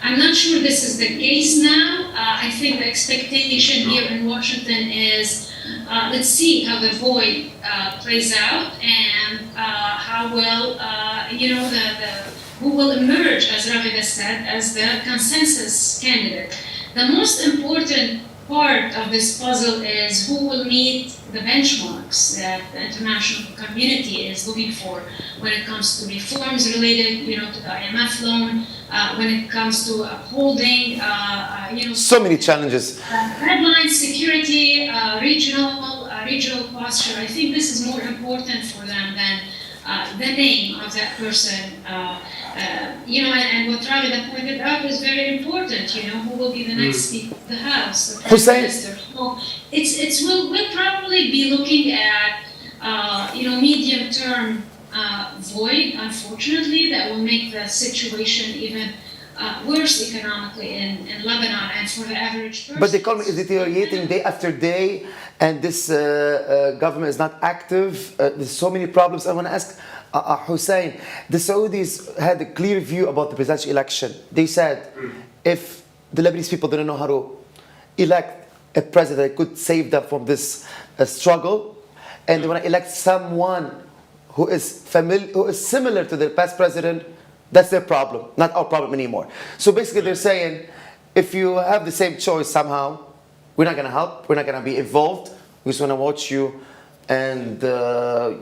I'm not sure this is the case now. I think the expectation here in Washington is let's see how the void plays out and how will who will emerge, as Ravida said, as the consensus candidate. The most important part of this puzzle is who will meet the benchmarks that the international community is looking for when it comes to reforms related, to the IMF loan, when it comes to upholding, So many challenges. Headline security, regional posture. I think this is more important for them than the name of that person. And what Ravida pointed out is very important. Who will be the next Speaker of the House, the Prime Hussein. Minister. So we'll probably be looking at medium-term void, unfortunately, that will make the situation even worse economically in Lebanon and for the average person. But the economy is deteriorating day after day, and this government is not active. There's so many problems. I want to ask Hussein, the Saudis had a clear view about the presidential election. They said if the Lebanese people didn't know how to elect a president that could save them from this struggle, and they want to elect someone who is similar to their past president, that's their problem, not our problem anymore. So basically they're saying, if you have the same choice somehow, we're not going to help, we're not going to be involved, we just want to watch you, and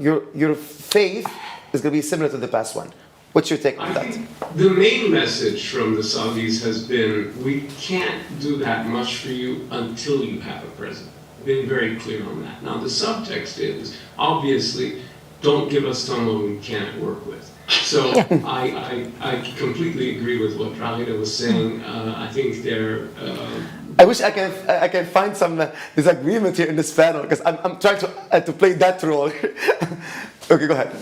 your faith is going to be similar to the past one. What's your take on I that? think the main message from the Saudis has been, we can't do that much for you until you have a president. Been very clear on that. Now the subtext is, obviously, don't give us someone we can't work with. So I completely agree with what Ravida was saying. I think they're... I wish I can find some disagreement here in this panel, because I'm trying to play that role. Okay, go ahead.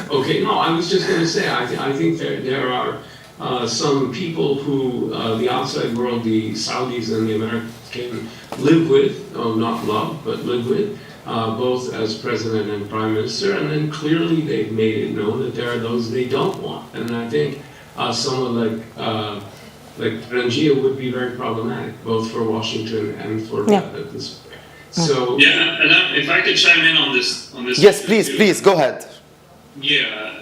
Okay, no, I was just going to say, I think there are some people who the outside world, the Saudis and the Americans can live with, not love, but live with, both as president and prime minister, and then clearly they've made it known that there are those they don't want. And I think someone like Rangia would be very problematic, both for Washington and for this. So and if I could chime in on this. Yes, please, go ahead. Yeah,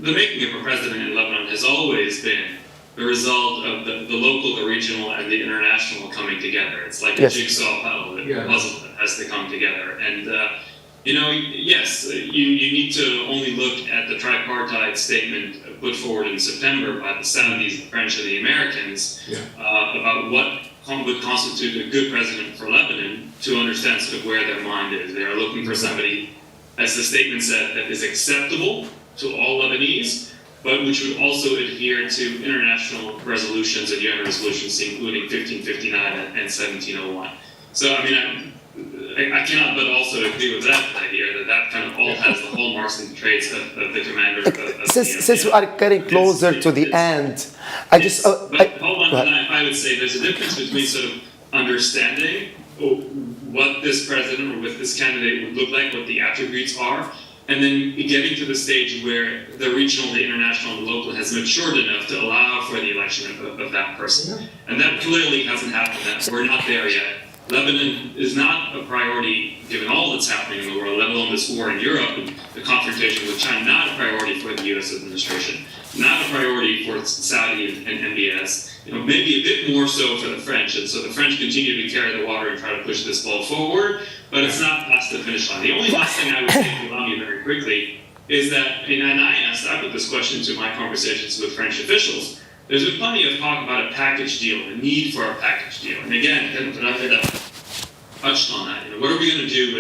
the making of a president in Lebanon has always been the result of the local, the regional, and the international coming together. It's like a jigsaw puzzle that has to come together. And, yes, you need to only look at the tripartite statement put forward in September by the Saudis, the French, and the Americans about what would constitute a good president for Lebanon to understand sort of where their mind is. They are looking for somebody, as the statement said, that is acceptable to all Lebanese, but which would also adhere to international resolutions and UN resolutions, including 1559 and 1701. So, I mean, I cannot but also agree with that idea that kind of all has the hallmarks and traits of the commander. Since we are getting closer to the end, I just... but hold on, I would say there's a difference between sort of understanding what this president or what this candidate would look like, what the attributes are, and then getting to the stage where the regional, the international, and the local has matured enough to allow for the election of that person. And that clearly hasn't happened. We're not there yet. Lebanon is not a priority given all that's happening in the world, let alone this war in Europe and the confrontation with China, not a priority for the U.S. administration, not a priority for Saudi and MBS, maybe a bit more so for the French. And so the French continue to carry the water and try to push this ball forward, but it's not past the finish line. The only last thing I would say, if you allow me very quickly, is that, and I put this question to my conversations with French officials, there's been plenty of talk about a package deal, the need for a package deal. And again, Ravida touched on that. What are we going to do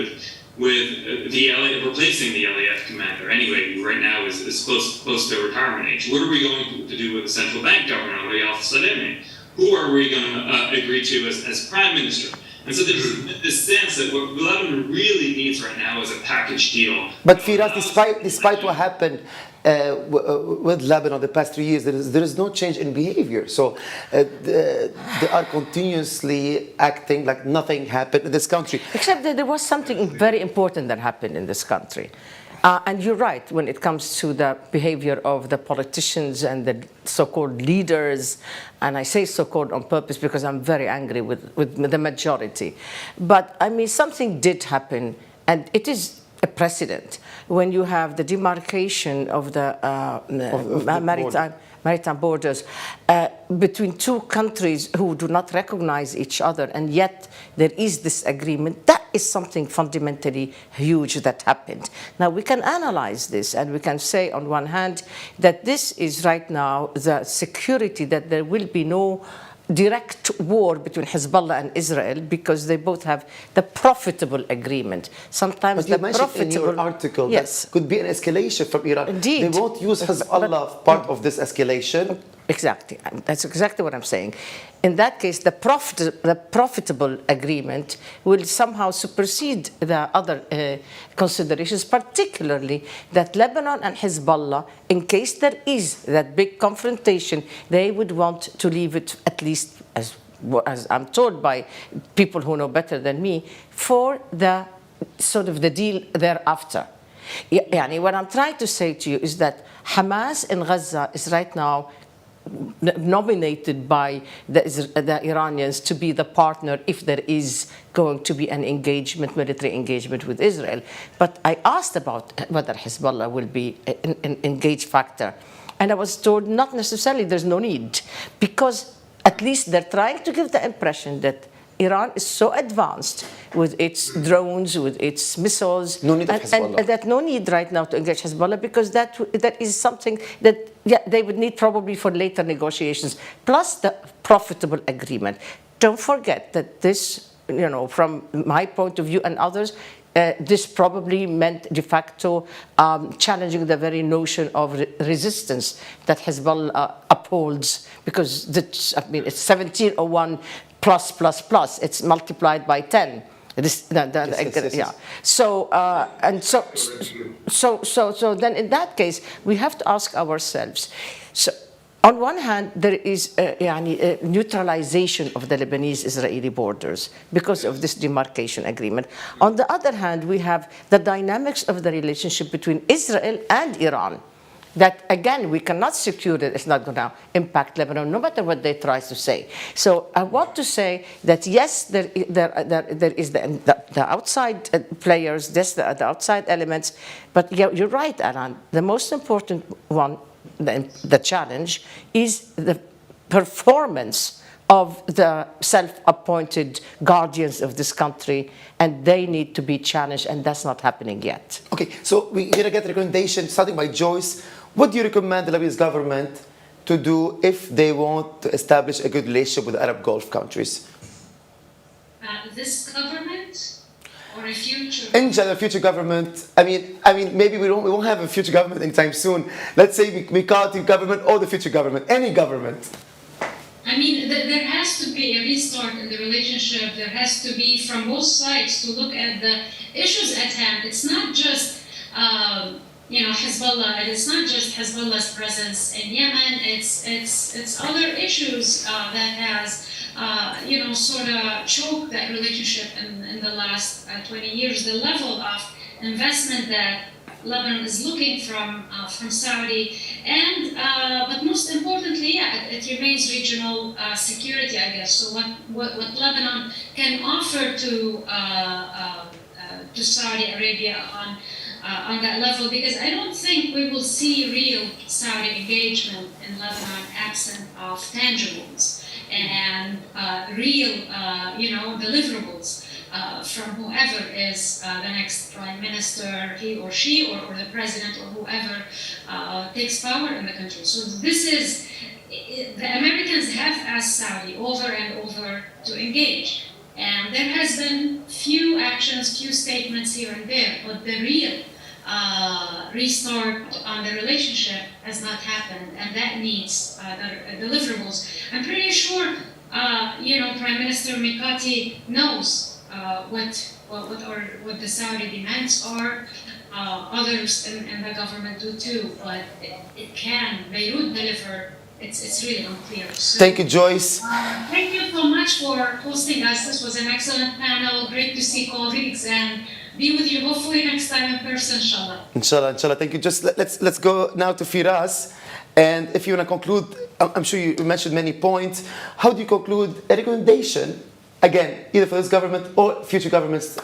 with the replacing the LAF commander? Anyway, right now is close to retirement age. What are we going to do with the central bank governor, Al Sademi? Who are we going to agree to as prime minister? And so there's this sense that what Lebanon really needs right now is a package deal. But Firas, despite what happened with Lebanon the past 3 years, there is no change in behavior. So they are continuously acting like nothing happened in this country. Except that there was something very important that happened in this country. And you're right when it comes to the behavior of the politicians and the so-called leaders. And I say so-called on purpose because I'm very angry with the majority. But I mean, something did happen, and it is a precedent when you have the demarcation of the maritime borders between two countries who do not recognize each other, and yet there is this agreement. That is something fundamentally huge that happened. Now we can analyze this and we can say on one hand that this is right now the security that there will be no direct war between Hezbollah and Israel because they both have the profitable agreement. Sometimes but you the mentioned profitable in your article yes. that could be an escalation from Iran. Indeed. They won't use Hezbollah part of this escalation. Exactly. That's exactly what I'm saying. In that case, the profitable agreement will somehow supersede the other considerations, particularly that Lebanon and Hezbollah, in case there is that big confrontation, they would want to leave it at least, as I'm told by people who know better than me, for the sort of the deal thereafter. Yani what I'm trying to say to you is that Hamas in Gaza is right now nominated by the Iranians to be the partner if there is going to be an engagement, military engagement with Israel. But I asked about whether Hezbollah will be an engaged factor. And I was told not necessarily, there's no need. Because at least they're trying to give the impression that Iran is so advanced with its drones, with its missiles, no need of Hezbollah. And that no need right now to engage Hezbollah because that is something that they would need probably for later negotiations, plus the profitable agreement. Don't forget that this, from my point of view and others, this probably meant de facto challenging the very notion of resistance that Hezbollah upholds because it's 1701 plus. It's multiplied by 10. Yes. Yeah. So then in that case, we have to ask ourselves. So on one hand, there is a neutralization of the Lebanese-Israeli borders because of this demarcation agreement. On the other hand, we have the dynamics of the relationship between Israel and Iran. That again, we cannot secure that it's not going to impact Lebanon, no matter what they try to say. So I want to say that yes, there is the outside players, the outside elements, but you're right, Alan. The most important one, the challenge, is the performance of the self-appointed guardians of this country, and they need to be challenged, and that's not happening yet. Okay, so we're going to get a recommendation starting by Joyce. What do you recommend the Lebanese government to do if they want to establish a good relationship with Arab Gulf countries? This government or a future? In general, future government. I mean, maybe we won't have a future government anytime soon. Let's say we call it the government or the future government, any government. I mean, there has to be a restart in the relationship. There has to be, from both sides, to look at the issues at hand. It's not just, Hezbollah, and it's not just Hezbollah's presence in Yemen. It's other issues that has, sort of choked that relationship in the last 20 years. The level of investment that Lebanon is looking from Saudi, and but most importantly, it remains regional security, I guess. So what Lebanon can offer to Saudi Arabia on that level, because I don't think we will see real Saudi engagement in Lebanon absent of tangibles and real, deliverables. From whoever is the next prime minister, he or she, or the president, or whoever takes power in the country. So the Americans have asked Saudi over and over to engage. And there has been few actions, few statements here and there, but the real restart on the relationship has not happened, and that needs deliverables. I'm pretty sure Prime Minister Mikati knows what the Saudi demands are. Others in the government do too, but Beirut deliver. It's really unclear. So, Thank you, Joyce. thank you so much for hosting us. This was an excellent panel. Great to see colleagues and be with you hopefully next time in person, inshallah. Inshallah. Thank you. Just let's go now to Firas. And if you want to conclude, I'm sure you mentioned many points. How do you conclude a recommendation, again, either for this government or future governments,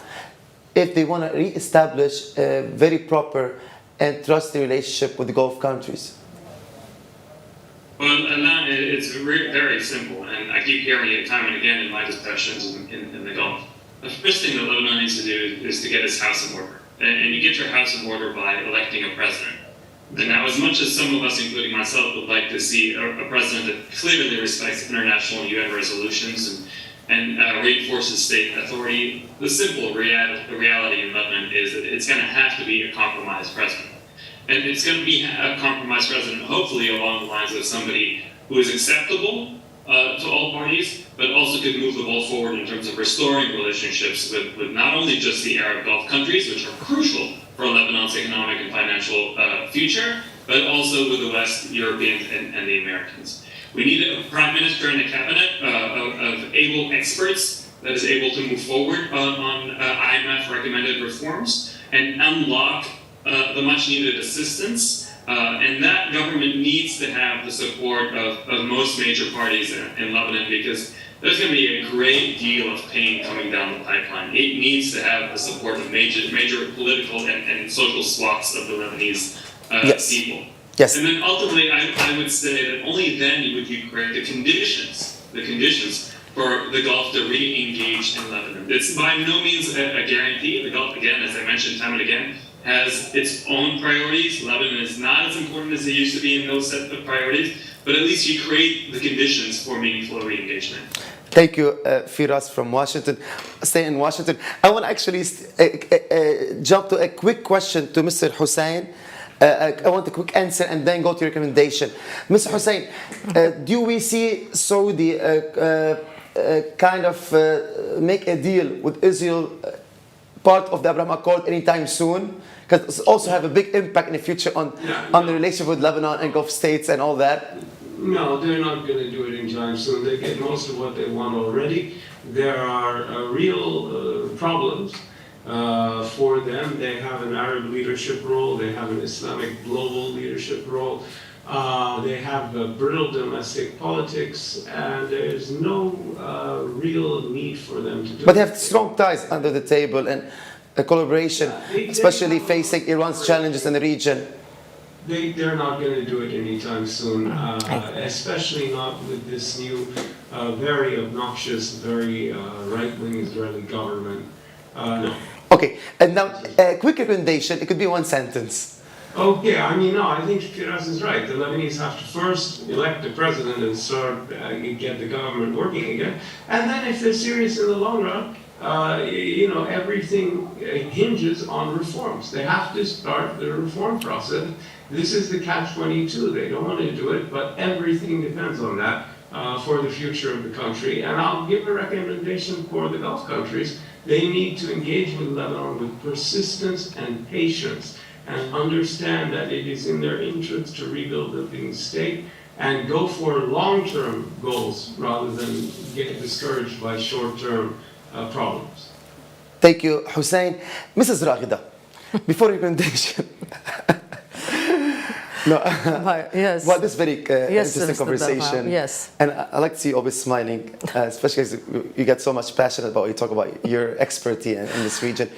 if they want to re-establish a very proper and trusty relationship with the Gulf countries? Well, and it's very simple, and I keep hearing it time and again in my discussions in the Gulf. The first thing that Lebanon needs to do is to get its house in order. And you get your house in order by electing a president. And now, as much as some of us, including myself, would like to see a president that clearly respects international and UN resolutions and reinforces state authority, the simple reality in Lebanon is that it's going to have to be a compromised president. And it's going to be a compromised president, hopefully along the lines of somebody who is acceptable to all parties, but also could move the ball forward in terms of restoring relationships with not only just the Arab Gulf countries, which are crucial for Lebanon's economic and financial future, but also with the West, Europeans, and the Americans. We need a prime minister and a cabinet of able experts that is able to move forward on IMF-recommended reforms and unlock the much-needed assistance. And that government needs to have the support of most major parties in Lebanon, because there's going to be a great deal of pain coming down the pipeline. It needs to have the support of major political and social swaths of the Lebanese people. Yes. And then ultimately, I would say that only then would you create the conditions for the Gulf to re-engage in Lebanon. It's by no means a guarantee. The Gulf, again, as I mentioned time and again, has its own priorities. Lebanon is not as important as it used to be in those set of priorities, but at least you create the conditions for meaningful re-engagement. Thank you, Firas from Washington. Stay in Washington. I want to actually jump to a quick question to Mr. Hussein. I want a quick answer and then go to your recommendation. Mr. Hussein, do we see Saudi kind of make a deal with Israel, part of the Abraham Accord, anytime soon? Because it also have a big impact in the future on the relationship with Lebanon and Gulf states and all that. No, they're not going to do it anytime soon. They get most of what they want already. There are real problems for them. They have an Arab leadership role. They have an Islamic global leadership role. They have brittle domestic politics, and there's no real need for them to do it. But they have strong ties under the table and a collaboration, especially facing Iran's challenges in the region. They're not going to do it anytime soon, especially not with this new, very obnoxious, very right-wing Israeli government. No. Okay, and now a quick recommendation. It could be one sentence. Okay, I think Firas is right. The Lebanese have to first elect a president and start get the government working again. And then if they're serious in the long run, everything hinges on reforms. They have to start the reform process. This is the catch-22. They don't want to do it, but everything depends on that for the future of the country. And I'll give a recommendation for the Gulf countries. They need to engage with Lebanon with persistence and patience and understand that it is in their interest to rebuild the Lebanese state and go for long-term goals rather than get discouraged by short-term problems. Thank you, Hussein. Mrs. Raghida, before recommendation. No, yes. Well, this is very Yes, interesting Mr. conversation. Darham, yes. And I like to see you always smiling, especially as you get so much passionate about what you talk about your expertise in this region.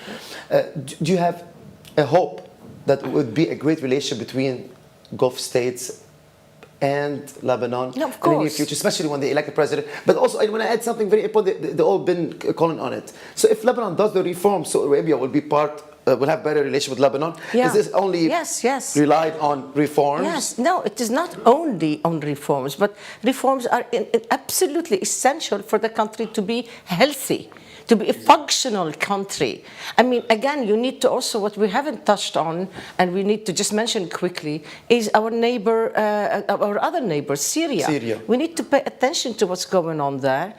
Do you have a hope that would be a great relationship between Gulf states and Lebanon No, of in the course. near future, especially when they elect a president? But also, I want to add something very important. They've all been calling on it. So if Lebanon does the reform, Saudi Arabia will be will have better relationship with Lebanon. Yeah. Is this only Yes. relied on reforms? Yes, no, it is not only on reforms, but reforms are absolutely essential for the country to be healthy. to be a functional country. I mean, again, you need to also, what we haven't touched on, and we need to just mention quickly, is our neighbor, our other neighbor, Syria. We need to pay attention to what's going on there,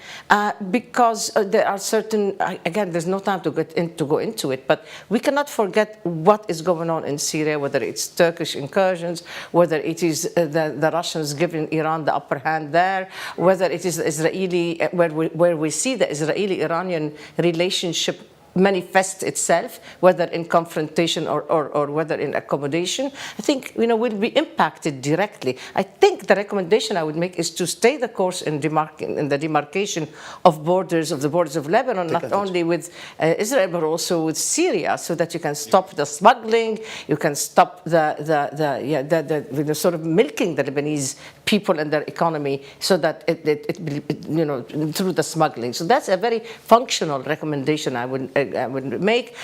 because there are certain, again, there's no time to go into it, but we cannot forget what is going on in Syria, whether it's Turkish incursions, whether it is the Russians giving Iran the upper hand there, whether it is Israeli, where we see the Israeli-Iranian relationship manifest itself, whether in confrontation or whether in accommodation. I think, will be impacted directly. I think the recommendation I would make is to stay the course in the demarcation of the borders of Lebanon, not only with Israel, but also with Syria, so that you can stop the smuggling, you can stop the sort of milking the Lebanese people and their economy, so that through the smuggling. So that's a very functional recommendation I would make.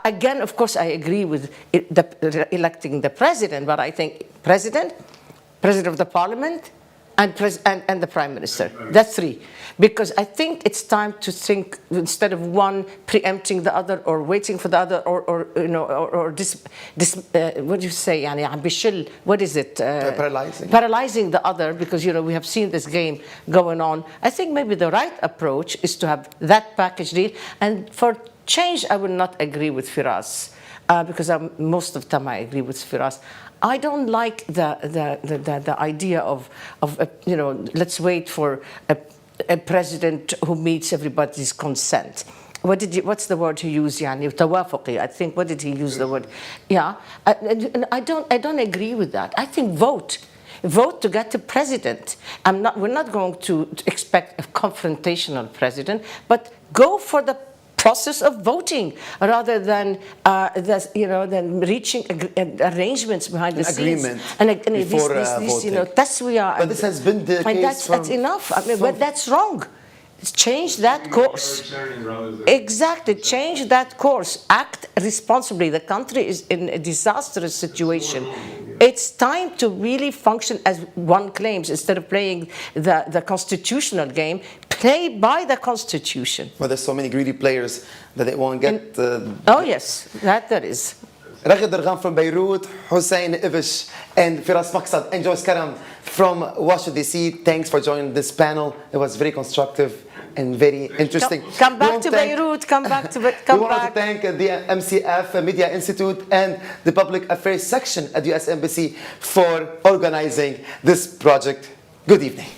Again, of course, I agree with electing the president, but I think president of the parliament, and the prime minister. That's three. Because I think it's time to think, instead of one preempting the other or waiting for the other, or what do you say? What is it? Paralyzing the other, because we have seen this game going on. I think maybe the right approach is to have that package deal. And for change, I would not agree with Firas, because most of the time I agree with Firas. I don't like the idea of let's wait for a president who meets everybody's consent. What's the word he used? توافقي. I think. What did he use the word? Yeah. I don't agree with that. I think vote to get a president. We're not going to expect a confrontational president, but go for the process of voting, rather than reaching arrangements behind the scenes. Taswiya. But this has been the case. That's enough. But that's wrong. Change that course. Exactly. Change that course. Act responsibly. The country is in a disastrous situation. It's time to really function as one claims, instead of playing the constitutional game. Play by the constitution. Well, there's so many greedy players that they won't get. Oh yes, that is. Raghid Darghan from Beirut, Hussein Ivish, and Firas Maqsad, and Joyce Karam from Washington, D.C. Thanks for joining this panel. It was very constructive and very interesting. Come back to Beirut. Come back. We want to thank the MCF Media Institute and the Public Affairs section at the U.S. Embassy for organizing this project. Good evening.